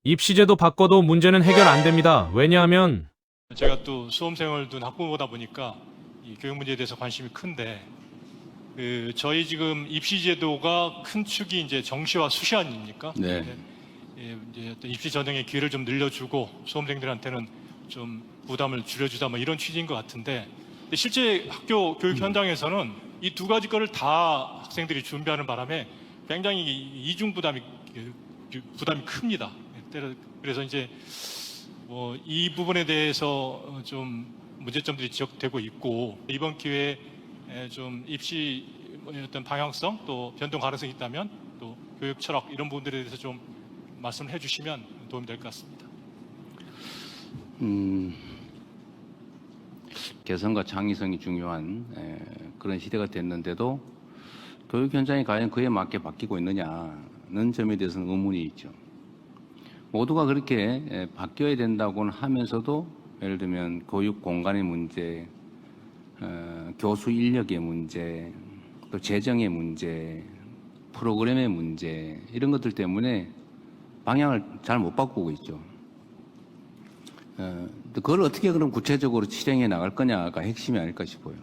입시제도 바꿔도 문제는 해결 안 됩니다. 왜냐하면 제가 또 수험생을 둔 학부모다 보니까 이 교육 문제에 대해서 관심이 큰데, 저희 지금 입시제도가 큰 축이 이제 정시와 수시 아닙니까? 네. 이제 어떤 입시 전형의 기회를 좀 늘려주고 수험생들한테는 좀 부담을 줄여주자 뭐 이런 취지인 것 같은데, 근데 실제 학교 교육 현장에서는 이 두 가지 거를 다 학생들이 준비하는 바람에 굉장히 이중 부담이 큽니다. 그래서 이제 뭐 이 부분에 대해서 좀 문제점들이 지적되고 있고, 이번 기회에 좀 입시 어떤 방향성 또 변동 가능성이 있다면 또 교육 철학 이런 부분들에 대해서 좀 말씀을 해주시면 도움이 될 것 같습니다. 개성과 창의성이 중요한 그런 시대가 됐는데도 교육 현장이 과연 그에 맞게 바뀌고 있느냐는 점에 대해서는 의문이 있죠. 모두가 그렇게 바뀌어야 된다고는 하면서도 예를 들면 교육 공간의 문제, 교수 인력의 문제, 또 재정의 문제, 프로그램의 문제 이런 것들 때문에 방향을 잘 못 바꾸고 있죠. 그걸 어떻게 그럼 구체적으로 실행해 나갈 거냐가 핵심이 아닐까 싶어요.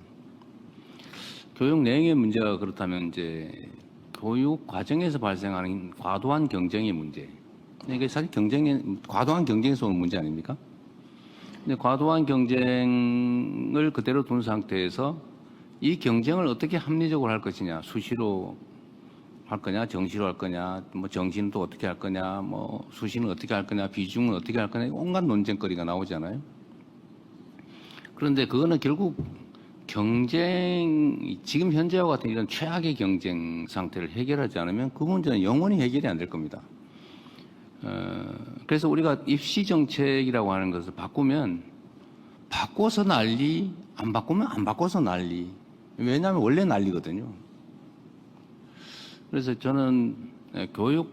교육 내용의 문제가 그렇다면 이제 교육 과정에서 발생하는 과도한 경쟁의 문제. 이게 사실 과도한 경쟁에서 오는 문제 아닙니까? 근데 과도한 경쟁을 그대로 둔 상태에서 이 경쟁을 어떻게 합리적으로 할 것이냐, 수시로 할 거냐, 정시로 할 거냐, 뭐 정시는 또 어떻게 할 거냐, 뭐 수시는 어떻게 할 거냐, 비중은 어떻게 할 거냐, 온갖 논쟁거리가 나오잖아요. 그런데 그거는 결국 지금 현재와 같은 이런 최악의 경쟁 상태를 해결하지 않으면 그 문제는 영원히 해결이 안 될 겁니다. 그래서 우리가 입시 정책이라고 하는 것을 바꾸면 바꿔서 난리, 안 바꾸면 안 바꿔서 난리. 왜냐하면 원래 난리거든요. 그래서 저는 교육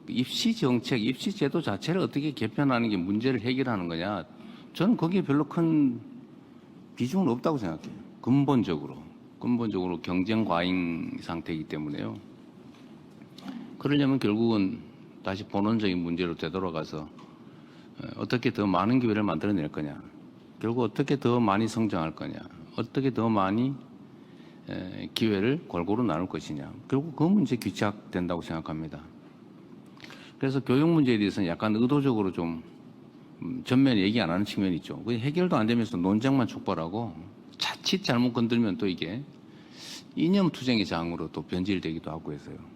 입시 정책, 입시 제도 자체를 어떻게 개편하는 게 문제를 해결하는 거냐. 저는 거기에 별로 큰 비중은 없다고 생각해요. 근본적으로 경쟁 과잉 상태이기 때문에요. 그러려면 결국은 다시 본원적인 문제로 되돌아가서 어떻게 더 많은 기회를 만들어낼 거냐. 결국 어떻게 더 많이 성장할 거냐. 어떻게 더 많이 기회를 골고루 나눌 것이냐. 결국 그 문제 귀착된다고 생각합니다. 그래서 교육 문제에 대해서는 약간 의도적으로 좀 전면에 얘기 안 하는 측면이 있죠. 해결도 안 되면서 논쟁만 촉발하고 자칫 잘못 건들면 또 이게 이념투쟁의 장으로 또 변질되기도 하고 해서요.